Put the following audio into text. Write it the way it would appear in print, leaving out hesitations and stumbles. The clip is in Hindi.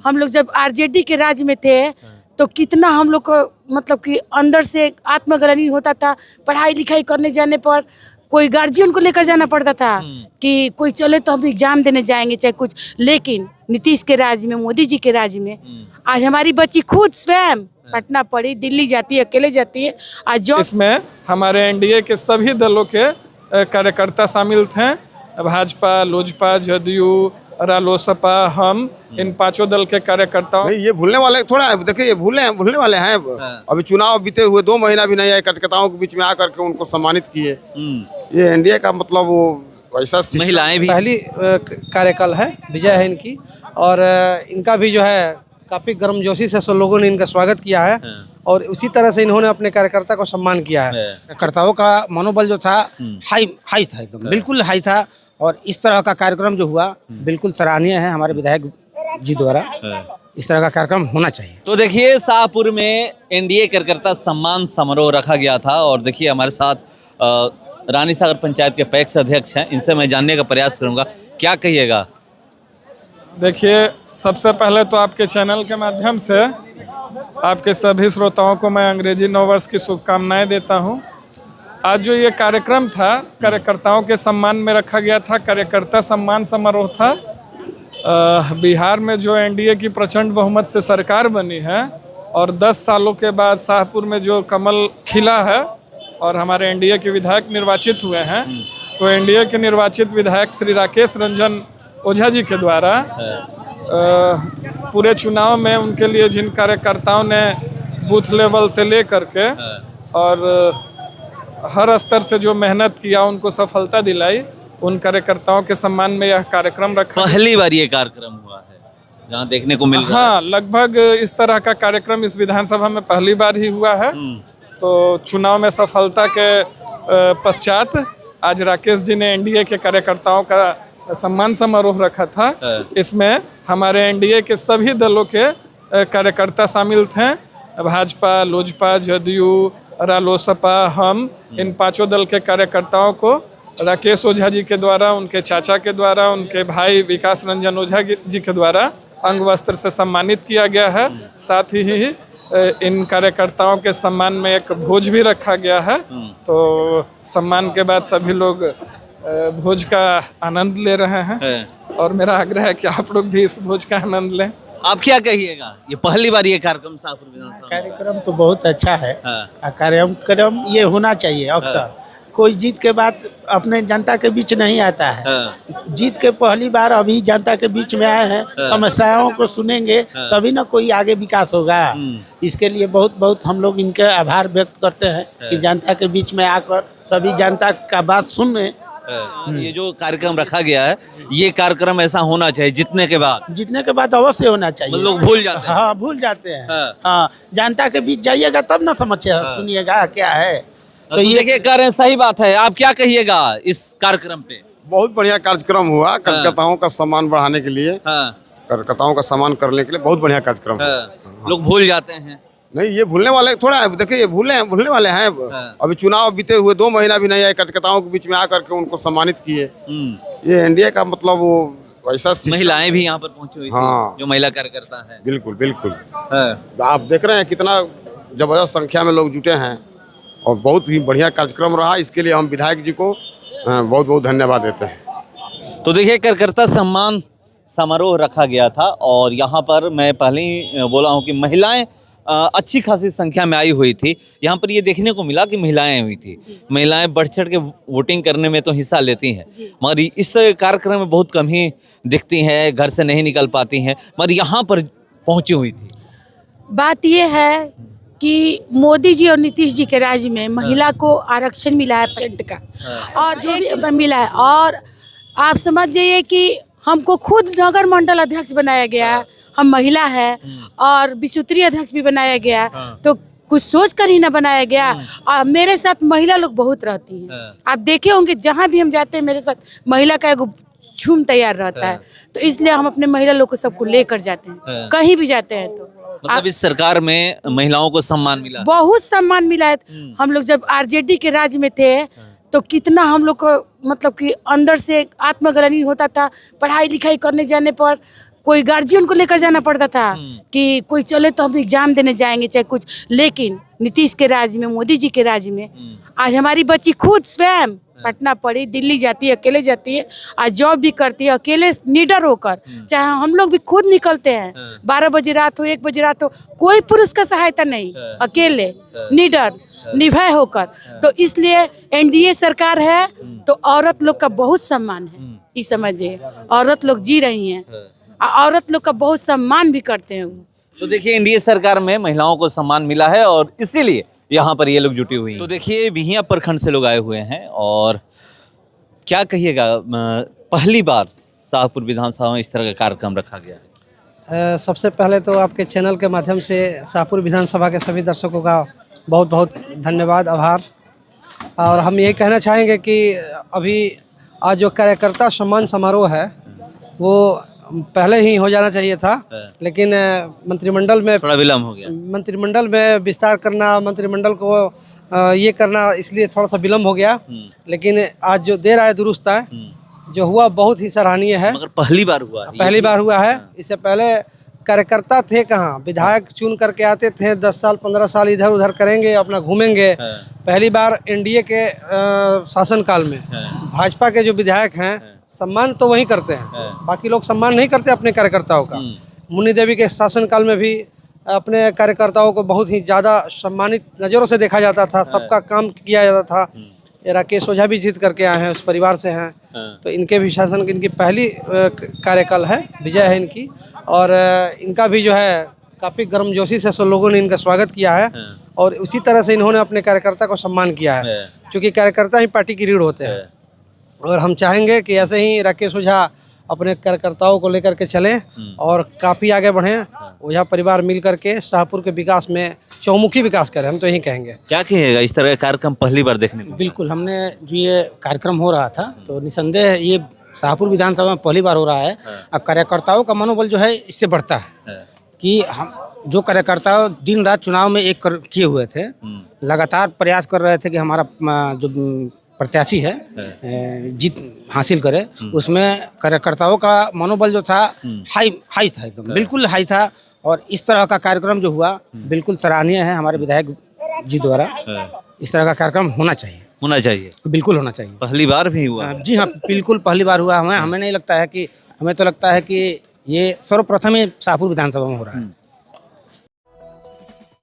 हम लोग जब आरजेडी के राज में थे तो कितना हम लोग को मतलब कि अंदर से आत्मग्लानि होता था। पढ़ाई लिखाई करने जाने पर कोई गार्जियन को लेकर जाना पड़ता था कि कोई चले तो हम एग्जाम देने जाएंगे चाहे कुछ। लेकिन नीतीश के राज में, मोदी जी के राज में आज हमारी बच्ची खुद स्वयं पटना पढ़ी, दिल्ली जाती है, अकेले जाती है। आज जो इसमें हमारे एनडीए के सभी दलों के कार्यकर्ता शामिल थे। भाजपा, लोजपा, जदयू, रालोसपा, हम इन पांचों दल के कार्यकर्ताओं। नहीं, ये भूलने वाले थोड़ा देखिए, ये भूलने वाले हैं। अभी चुनाव बीते हुए 2 महीना भी नहीं आए, कार्यकर्ताओं के बीच में आकर के उनको सम्मानित किए। ये एनडीए का मतलब वो ऐसा महिलाएं भी पहली कार्यकाल है, विजय है इनकी। और इनका भी जो है काफी गर्मजोशी से सब लोगों ने इनका स्वागत किया है और उसी तरह से इन्होंने अपने कार्यकर्ता को सम्मान किया है। कार्यकर्ताओं का मनोबल जो था हाई था, एकदम बिल्कुल हाई था। और इस तरह का कार्यक्रम जो हुआ बिल्कुल सराहनीय है हमारे विधायक जी द्वारा। इस तरह का कार्यक्रम होना चाहिए। तो देखिए, शाहपुर में एनडीए कार्यकर्ता सम्मान समारोह रखा गया था और देखिए हमारे साथ रानी सागर पंचायत के पैक्स अध्यक्ष हैं। इनसे मैं जानने का प्रयास करूंगा, क्या कहिएगा। देखिए, सबसे पहले तो आपके चैनल के माध्यम से आपके सभी श्रोताओं को मैं अंग्रेजी नववर्ष की शुभकामनाएं देता हूं। आज जो ये कार्यक्रम था कार्यकर्ताओं के सम्मान में रखा गया था, कार्यकर्ता सम्मान समारोह था। बिहार में जो एनडीए की प्रचंड बहुमत से सरकार बनी है और 10 सालों के बाद शाहपुर में जो कमल खिला है और हमारे एनडीए के विधायक निर्वाचित हुए हैं, तो एनडीए के निर्वाचित विधायक श्री राकेश रंजन ओझा जी के द्वारा पूरे चुनाव में उनके लिए जिन कार्यकर्ताओं ने बूथ लेवल से ले करके और हर स्तर से जो मेहनत किया, उनको सफलता दिलाई, उन कार्यकर्ताओं के सम्मान में यह कार्यक्रम रखा। पहली बार ये कार्यक्रम हुआ है जहाँ देखने को मिल रहा है। हाँ, लगभग इस तरह का कार्यक्रम इस विधानसभा में पहली बार ही हुआ है। तो चुनाव में सफलता के पश्चात आज राकेश जी ने एनडीए के कार्यकर्ताओं का सम्मान समारोह रखा था। इसमें हमारे एनडीए के सभी दलों के कार्यकर्ता शामिल थे। भाजपा, लोजपा, जदयू, रालोसपा, हम इन पांचों दल के कार्यकर्ताओं को राकेश ओझा जी के द्वारा, उनके चाचा के द्वारा, उनके भाई विकास रंजन ओझा जी के द्वारा अंग वस्त्र से सम्मानित किया गया है। साथ ही इन कार्यकर्ताओं के सम्मान में एक भोज भी रखा गया है। तो सम्मान के बाद सभी लोग भोज का आनंद ले रहे हैं और मेरा आग्रह है कि आप लोग भी इस भोज का आनंद लें। आप क्या कहिएगा, ये पहली बार ये कार्यक्रम शाहपुर विधानसभा। कार्यक्रम तो बहुत अच्छा है। कार्यक्रम ये होना चाहिए अक्सर। कोई जीत के बाद अपने जनता के बीच नहीं आता है। जीत के पहली बार अभी जनता के बीच में आए हैं, समस्याओं को सुनेंगे तभी ना कोई आगे विकास होगा। इसके लिए बहुत बहुत हम लोग इनके आभार व्यक्त करते हैं कि जनता के बीच में आकर सभी जनता का बात सुने। ये जो कार्यक्रम रखा गया है, ये कार्यक्रम ऐसा होना चाहिए जीतने के बाद अवश्य होना चाहिए। लोग भूल जाते हैं। हाँ, भूल जाते हैं। हाँ, जनता के बीच जाइएगा तब ना सुनिएगा क्या है। तो ये देखिए, कह रहे हैं, सही बात है। आप क्या कहिएगा इस कार्यक्रम पे। बहुत बढ़िया कार्यक्रम हुआ। कार्यकर्ताओं का सम्मान बढ़ाने के लिए, कार्यकर्ताओं का सम्मान करने के लिए बहुत बढ़िया कार्यक्रम। लोग भूल जाते हैं। नहीं, ये भूलने वाले थोड़ा देखिए, ये भूलने वाले हैं। अभी चुनाव बीते हुए 2 महीना भी नहीं आए, कार्यकर्ताओं के बीच में आकर के उनको सम्मानित किए। ये एनडीए का मतलब वो ऐसा। महिलाएं भी यहाँ पर पहुंची हुई थी, जो महिला कार्यकर्ता है। बिल्कुल बिल्कुल। आप देख रहे हैं कितना जबरदस्त संख्या में लोग जुटे हैं और बहुत ही बढ़िया कार्यक्रम रहा। इसके लिए हम विधायक जी को बहुत बहुत धन्यवाद देते हैं। तो देखिए, कार्यकर्ता सम्मान समारोह रखा गया था और यहाँ पर मैं पहले ही बोला हूँ कि महिलाएं अच्छी खासी संख्या में आई हुई थी। यहाँ पर ये देखने को मिला कि महिलाएं हुई थी। महिलाएं बढ़ चढ़ के वोटिंग करने में तो हिस्सा लेती हैं, मगर इस कार्यक्रम में बहुत कम ही दिखती हैं, घर से नहीं निकल पाती हैं, मगर यहाँ पर पहुँची हुई थी। बात ये है कि मोदी जी और नीतीश जी के राज्य में महिला को आरक्षण मिला है % का, और जो भी मिला है। और आप समझ जाइए कि हमको खुद नगर मंडल अध्यक्ष बनाया गया, हम महिला हैं, और विसूत्री अध्यक्ष भी बनाया गया। तो कुछ सोच कर ही ना बनाया गया। और मेरे साथ महिला लोग बहुत रहती हैं। आप देखे होंगे जहाँ भी हम जाते हैं मेरे साथ महिला का एक झूम तैयार रहता है। तो इसलिए हम अपने महिला लोग को सबको लेकर जाते हैं, कहीं भी जाते हैं। तो मतलब इस सरकार में महिलाओं को सम्मान मिला, बहुत सम्मान मिला है। हम लोग जब आरजेडी के राज में थे तो कितना हम लोग को मतलब कि अंदर से आत्मग्लानि होता था। पढ़ाई लिखाई करने जाने पर कोई गार्जियन को लेकर जाना पड़ता था कि कोई चले तो हम एग्जाम देने जाएंगे चाहे कुछ, लेकिन नीतीश के राज में, मोदी जी के राज में आज हमारी बच्ची खुद स्वयं पटना पढ़ी, दिल्ली जाती है, अकेले जाती है, आज जॉब भी करती है अकेले निडर होकर। चाहे हम लोग भी खुद निकलते हैं, 12 बजे रात हो, 1 बजे रात हो, कोई पुरुष का सहायता नहीं, अकेले निडर निर्भय होकर। तो इसलिए एनडीए सरकार है तो औरत लोग का बहुत सम्मान है, ये समझिए। औरत लोग जी रही हैं, औरत लोग का बहुत सम्मान भी करते हैं। तो देखिए एनडीए सरकार में महिलाओं को सम्मान मिला है और इसीलिए यहाँ पर ये लोग जुटी हुई हैं। तो देखिए बिहियां प्रखंड से लोग आए हुए हैं और क्या कहिएगा, पहली बार शाहपुर विधानसभा में इस तरह का कार्यक्रम रखा गया है। सबसे पहले तो आपके चैनल के माध्यम से शाहपुर विधानसभा के सभी दर्शकों का बहुत बहुत धन्यवाद, आभार। और हम ये कहना चाहेंगे कि अभी आज जो कार्यकर्ता सम्मान समारोह है वो पहले ही हो जाना चाहिए था, लेकिन मंत्रिमंडल में थोड़ा विलम्ब हो गया। मंत्रिमंडल में विस्तार करना, मंत्रिमंडल को ये करना, इसलिए थोड़ा सा विलम्ब हो गया। लेकिन आज जो देर आए दुरुस्त आए, जो हुआ बहुत ही सराहनीय है। मगर पहली बार हुआ है, पहली बार हुआ है। इससे पहले कार्यकर्ता थे कहाँ, विधायक चुन करके आते थे, 10 साल 15 साल इधर उधर करेंगे, अपना घूमेंगे। पहली बार एनडीए के शासनकाल में भाजपा के जो विधायक हैं सम्मान तो वही करते हैं, बाकी लोग सम्मान नहीं करते अपने कार्यकर्ताओं का। मुन्नी देवी के शासनकाल में भी अपने कार्यकर्ताओं को बहुत ही ज़्यादा सम्मानित नज़रों से देखा जाता था, सबका काम किया जाता था। ये राकेश ओझा भी जीत करके आए हैं, उस परिवार से हैं, तो इनके भी शासन की इनकी पहली कार्यकाल है, विजय है इनकी। और इनका भी जो है काफ़ी गर्मजोशी से सब लोगों ने इनका स्वागत किया है और उसी तरह से इन्होंने अपने कार्यकर्ता को सम्मान किया है, क्योंकि कार्यकर्ता ही पार्टी की रीढ़ होते हैं। और हम चाहेंगे कि ऐसे ही राकेश ओझा अपने कार्यकर्ताओं को लेकर के चलें और काफ़ी आगे बढ़ें। ओझा परिवार मिल करके शाहपुर के विकास में चौमुखी विकास करें, हम तो यही कहेंगे। क्या कहिएगा, इस तरह का कार्यक्रम पहली बार देखने को? बिल्कुल, हमने जो ये कार्यक्रम हो रहा था तो निसंदेह ये शाहपुर विधानसभा में पहली बार हो रहा है। अब कार्यकर्ताओं का मनोबल जो है इससे बढ़ता है कि हम जो कार्यकर्ता दिन रात चुनाव में एक किए हुए थे, लगातार प्रयास कर रहे थे कि हमारा जो प्रत्याशी है जीत हासिल करे, उसमें कार्यकर्ताओं का मनोबल जो था हाई था, एकदम बिल्कुल हाई था। और इस तरह का कार्यक्रम जो हुआ बिल्कुल सराहनीय है हमारे विधायक जी द्वारा। इस तरह का कार्यक्रम होना चाहिए, बिल्कुल होना चाहिए। पहली बार भी हुआ? जी हाँ, बिल्कुल पहली बार हुआ। हमें नहीं लगता है कि, हमें तो लगता है कि ये सर्वप्रथम ही शाहपुर विधानसभा में हो रहा है।